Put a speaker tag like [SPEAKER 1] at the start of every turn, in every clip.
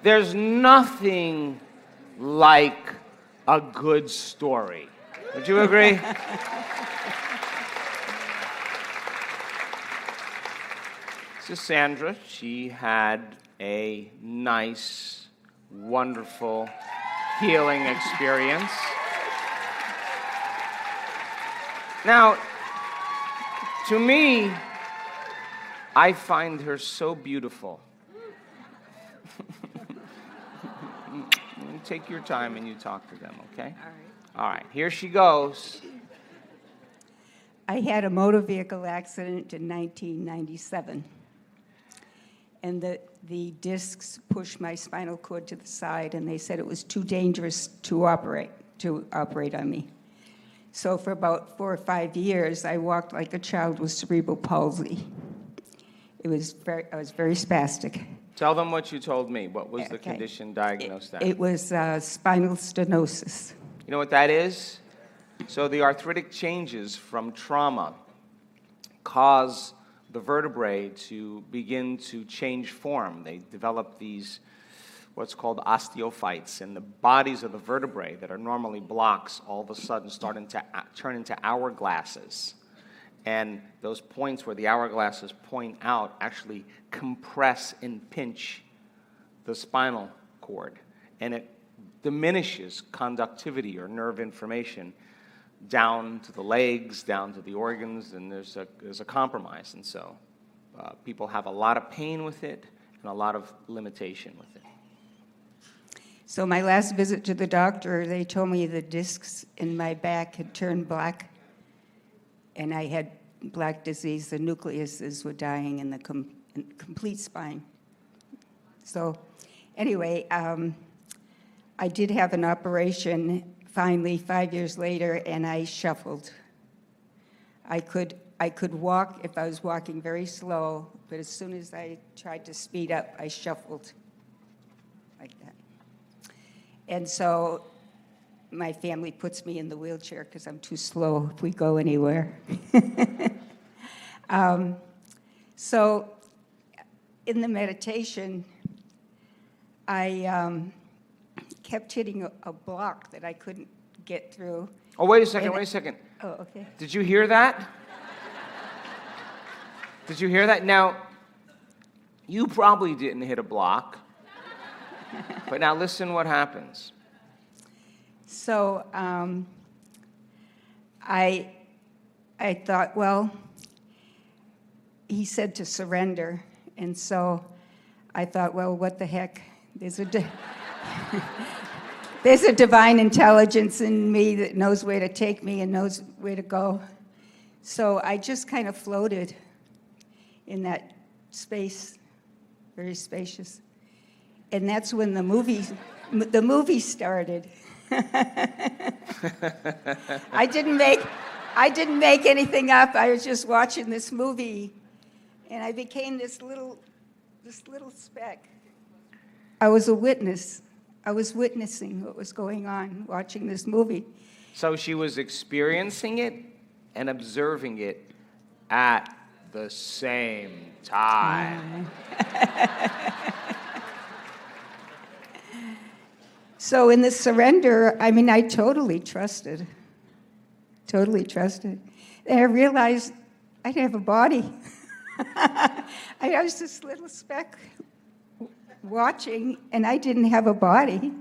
[SPEAKER 1] There's nothing like a good story. Would you agree? This is Sandra. She had a nice, wonderful healing experience. Now, to me, I find her so beautiful. Take your time and you talk to them, okay? All right, here she goes.
[SPEAKER 2] I had a motor vehicle accident in 1997. And the discs pushed my spinal cord to the side, and they said it was too dangerous to operate on me. So for about 4 or 5 years, I walked like a child with cerebral palsy. I was very spastic.
[SPEAKER 1] Tell them what you told me. What was the condition diagnosed as?
[SPEAKER 2] It was spinal stenosis.
[SPEAKER 1] You know what that is? So the arthritic changes from trauma cause the vertebrae to begin to change form. They develop these, what's called osteophytes, and the bodies of the vertebrae that are normally blocks all of a sudden starting to turn into hourglasses. And those points where the hourglasses point out actually compress and pinch the spinal cord. And it diminishes conductivity or nerve information down to the legs, down to the organs, and there's a compromise. And so people have a lot of pain with it and a lot of limitation with it.
[SPEAKER 2] So my last visit to the doctor, they told me the discs in my back had turned black, and I had black disease. The nucleuses were dying in the complete spine. So anyway, I did have an operation finally 5 years later, and I shuffled. I could walk if I was walking very slow, but as soon as I tried to speed up, I shuffled like that. And so my family puts me in the wheelchair because I'm too slow if we go anywhere. So in the meditation, I kept hitting a block that I couldn't get through.
[SPEAKER 1] Oh, wait a second.
[SPEAKER 2] Oh, okay.
[SPEAKER 1] Did you hear that? Did you hear that? Now, you probably didn't hit a block, but now listen what happens.
[SPEAKER 2] So I thought, well, he said to surrender, and so I thought, well, what the heck? There's a divine intelligence in me that knows where to take me and knows where to go. So I just kind of floated in that space, very spacious. And that's when the movie started. I didn't make anything up. I was just watching this movie, and I became this little speck. I was a witness. I was witnessing what was going on, watching this movie.
[SPEAKER 1] So she was experiencing it and observing it at the same time.
[SPEAKER 2] So in the surrender, I mean, I totally trusted. And I realized I didn't have a body. I was this little speck watching, and I didn't have a body.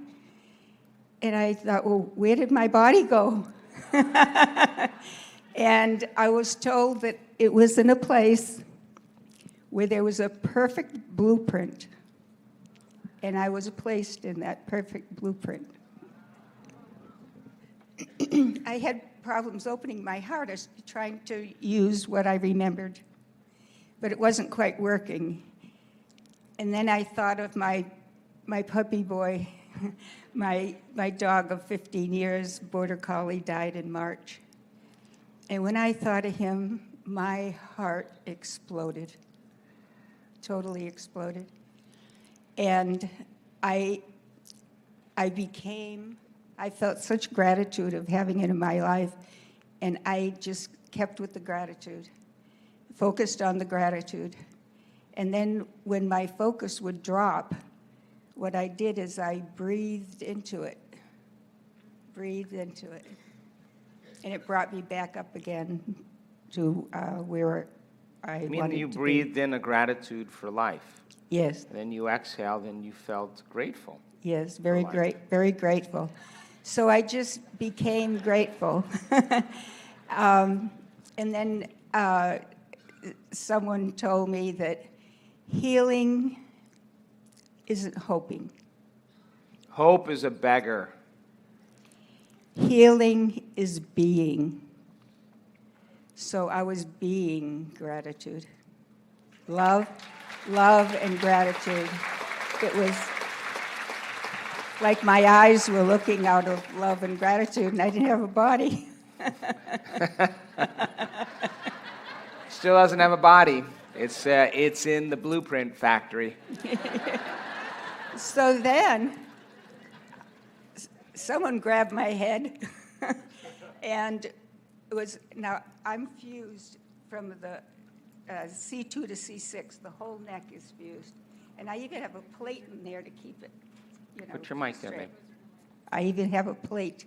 [SPEAKER 2] And I thought, well, where did my body go? And I was told that it was in a place where there was a perfect blueprint. And I was placed in that perfect blueprint. I had problems opening my heart. I was trying to use what I remembered, but it wasn't quite working. And then I thought of my puppy boy, my dog of 15 years, Border Collie, died in March. And when I thought of him, my heart exploded, totally exploded. And I felt such gratitude of having it in my life, and I just kept with the gratitude, focused on the gratitude. And then when my focus would drop, what I did is I breathed into it. And it brought me back up again to where I
[SPEAKER 1] You mean
[SPEAKER 2] wanted
[SPEAKER 1] you
[SPEAKER 2] to
[SPEAKER 1] breathed
[SPEAKER 2] be.
[SPEAKER 1] in a gratitude for life?
[SPEAKER 2] Yes,
[SPEAKER 1] Then you exhaled and you felt grateful.
[SPEAKER 2] yes, very
[SPEAKER 1] life.
[SPEAKER 2] very grateful. So I just became grateful. And then someone told me that healing isn't hoping.
[SPEAKER 1] Hope is a beggar.
[SPEAKER 2] Healing is being. So I was being gratitude. Love and gratitude. It was like my eyes were looking out of love and gratitude, and I didn't have a body.
[SPEAKER 1] Still doesn't have a body. It's in the blueprint factory.
[SPEAKER 2] So then, someone grabbed my head, and it was, now I'm fused from the C2 to C6. The whole neck is fused. And I even have a plate in there to keep it,
[SPEAKER 1] Put your mic there,
[SPEAKER 2] straight.
[SPEAKER 1] babe.
[SPEAKER 2] I even have a plate.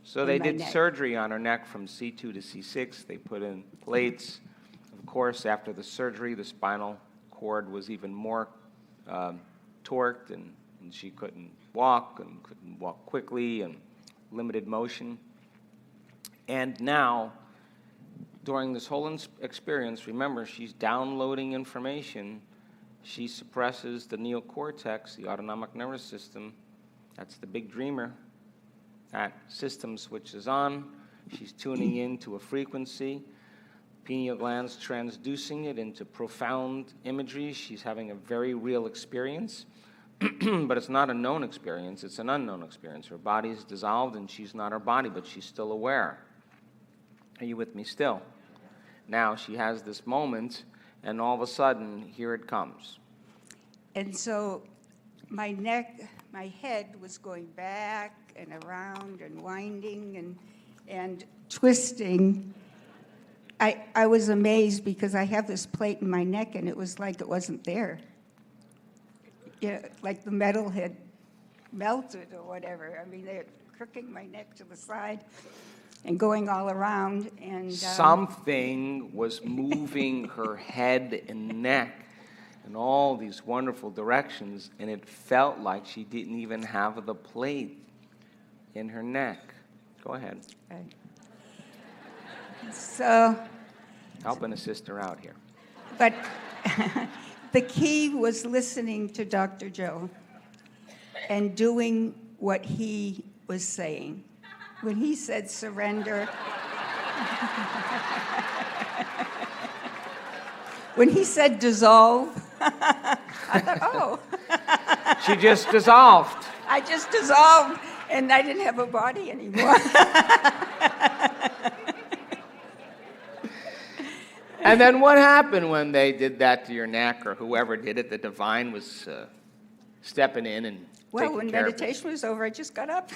[SPEAKER 1] So
[SPEAKER 2] in
[SPEAKER 1] they
[SPEAKER 2] my
[SPEAKER 1] did
[SPEAKER 2] neck.
[SPEAKER 1] surgery on her neck from C2 to C6. They put in plates. Of course, after the surgery, the spinal cord was even more torqued, and she couldn't walk quickly and limited motion. And now, during this whole experience, remember, she's downloading information. She suppresses the neocortex, the autonomic nervous system. That's the big dreamer. That system switches on. She's tuning into a frequency. Pineal gland's transducing it into profound imagery. She's having a very real experience. But it's not a known experience, it's an unknown experience. Her body's dissolved and she's not her body, but she's still aware. Are you with me still? Now she has this moment, and all of a sudden, here it comes.
[SPEAKER 2] And so my head was going back and around and winding and twisting. I was amazed because I have this plate in my neck, and it was like it wasn't there. Yeah, like the metal had melted or whatever. I mean, they're crooking my neck to the side and going all around. And
[SPEAKER 1] Something was moving her head and neck in all these wonderful directions, and it felt like she didn't even have the plate in her neck. Go ahead.
[SPEAKER 2] Okay. So,
[SPEAKER 1] Help an assist her out here.
[SPEAKER 2] but the key was listening to Dr. Joe and doing what he was saying. When he said surrender, when he said dissolve, I thought, oh.
[SPEAKER 1] She just dissolved.
[SPEAKER 2] I just dissolved, and I didn't have a body anymore.
[SPEAKER 1] And then what happened when they did that to your neck, or whoever did it? The divine was stepping in and
[SPEAKER 2] Well,
[SPEAKER 1] taking
[SPEAKER 2] when
[SPEAKER 1] care of it.
[SPEAKER 2] meditation was over, I just got up.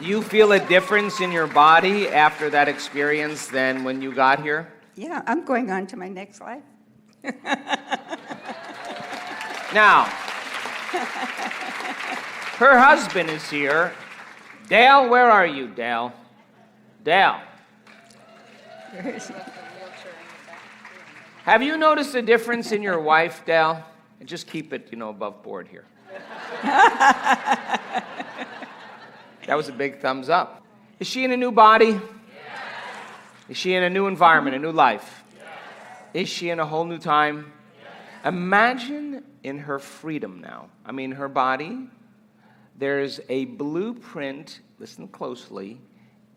[SPEAKER 1] You feel a difference in your body after that experience than when you got here?
[SPEAKER 2] Yeah, I'm going on to my next life.
[SPEAKER 1] Now, her husband is here. Dale, where are you, Dale? Dale.
[SPEAKER 2] Where is he?
[SPEAKER 1] Have you noticed a difference in your wife, Dale? And just keep it, above board here. That was a big thumbs up. Is she in a new body? Yes. Is she in a new environment, a new life? Yes. Is she in a whole new time? Yes. Imagine in her freedom now. I mean, her body, there's a blueprint, listen closely,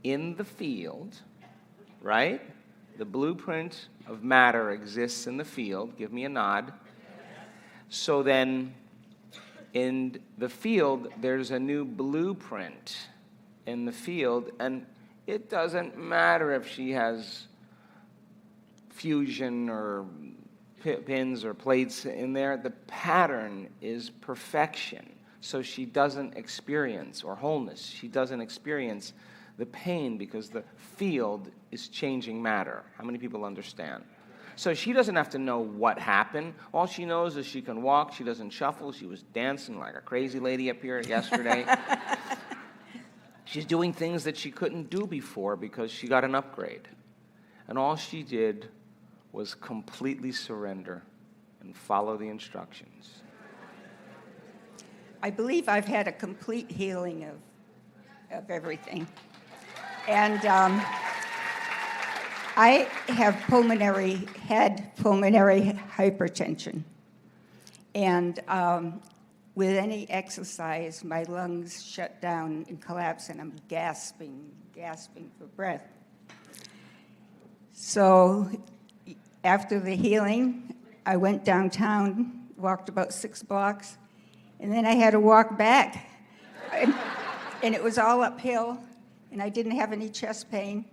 [SPEAKER 1] in the field, right? The blueprint of matter exists in the field. Give me a nod. So then, in the field, there's a new blueprint in the field, and it doesn't matter if she has fusion or pins or plates in there. The pattern is perfection. So she doesn't experience, or wholeness, she doesn't experience the pain because the field is changing matter. How many people understand? So she doesn't have to know what happened. All she knows is she can walk. She doesn't shuffle. She was dancing like a crazy lady up here yesterday. She's doing things that she couldn't do before because she got an upgrade. And all she did was completely surrender and follow the instructions.
[SPEAKER 2] I believe I've had a complete healing of everything. And I had pulmonary hypertension. And with any exercise, my lungs shut down and collapse, and I'm gasping for breath. So after the healing, I went downtown, walked about 6 blocks, and then I had to walk back. And it was all uphill, and I didn't have any chest pain.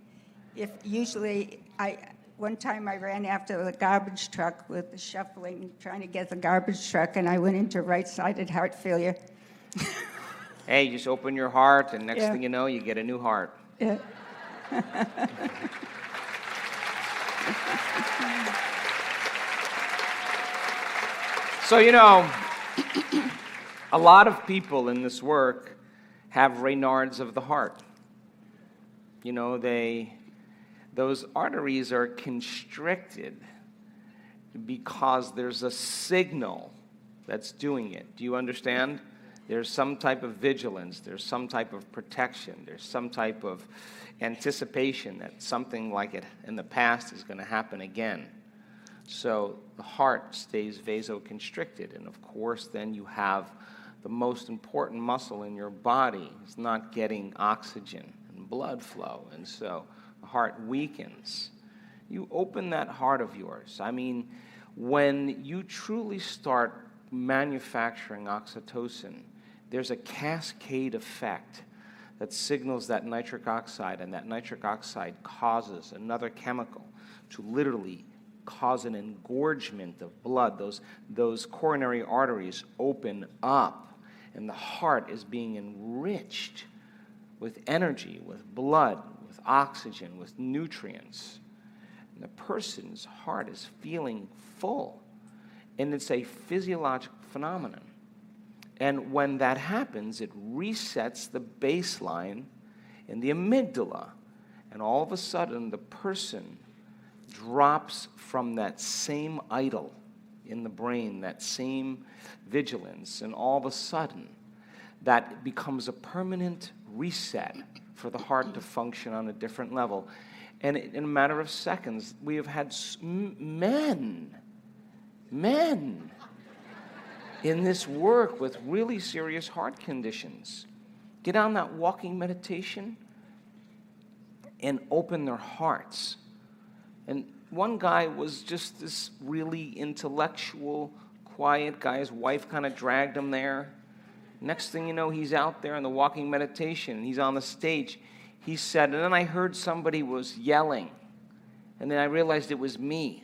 [SPEAKER 2] One time I ran after the garbage truck with the shuffling, trying to get the garbage truck, and I went into right-sided heart failure.
[SPEAKER 1] Hey, just open your heart, and next thing you know, you get a new heart.
[SPEAKER 2] Yeah.
[SPEAKER 1] So, you know, a lot of people in this work have Raynaud's of the heart. You know, those arteries are constricted because there's a signal that's doing it. Do you understand? There's some type of vigilance. There's some type of protection. There's some type of anticipation that something like it in the past is going to happen again. So the heart stays vasoconstricted, and of course then you have the most important muscle in your body is not getting oxygen and blood flow, and so the heart weakens. You open that heart of yours. I mean, when you truly start manufacturing oxytocin, there's a cascade effect that signals that nitric oxide, and that nitric oxide causes another chemical to literally cause an engorgement of blood. Those coronary arteries open up, and the heart is being enriched with energy, with blood, with oxygen, with nutrients. And the person's heart is feeling full, and it's a physiological phenomenon. And when that happens, it resets the baseline in the amygdala, and all of a sudden the person drops from that same idle in the brain, that same vigilance, and all of a sudden that becomes a permanent reset for the heart to function on a different level. And in a matter of seconds, we have had men in this work with really serious heart conditions get on that walking meditation and open their hearts. And one guy was just this really intellectual, quiet guy. His wife kind of dragged him there. Next thing you know, he's out there in the walking meditation, and he's on the stage. He said, and then I heard somebody was yelling, and then I realized it was me.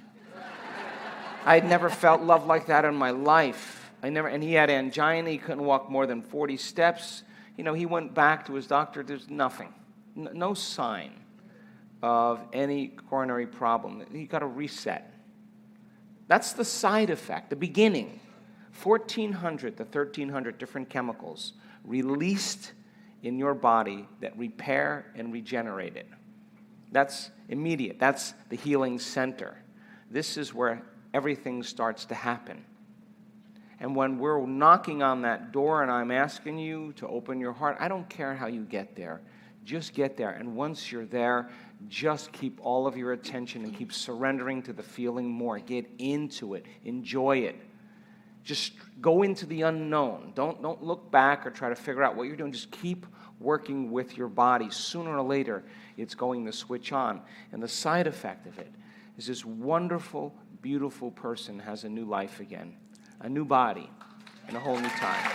[SPEAKER 1] I had never felt love like that in my life. And he had angina. He couldn't walk more than 40 steps. You know, he went back to his doctor. There's nothing, no sign of any coronary problem. He got a reset. That's the side effect, the beginning. 1,400 to 1,300 different chemicals released in your body that repair and regenerate it. That's immediate. That's the healing center. This is where everything starts to happen. And when we're knocking on that door and I'm asking you to open your heart, I don't care how you get there. Just get there. And once you're there, just keep all of your attention and keep surrendering to the feeling more. Get into it. Enjoy it. Just go into the unknown. Don't look back or try to figure out what you're doing. Just keep working with your body. Sooner or later, it's going to switch on. And the side effect of it is this wonderful, beautiful person has a new life again, a new body, and a whole new time.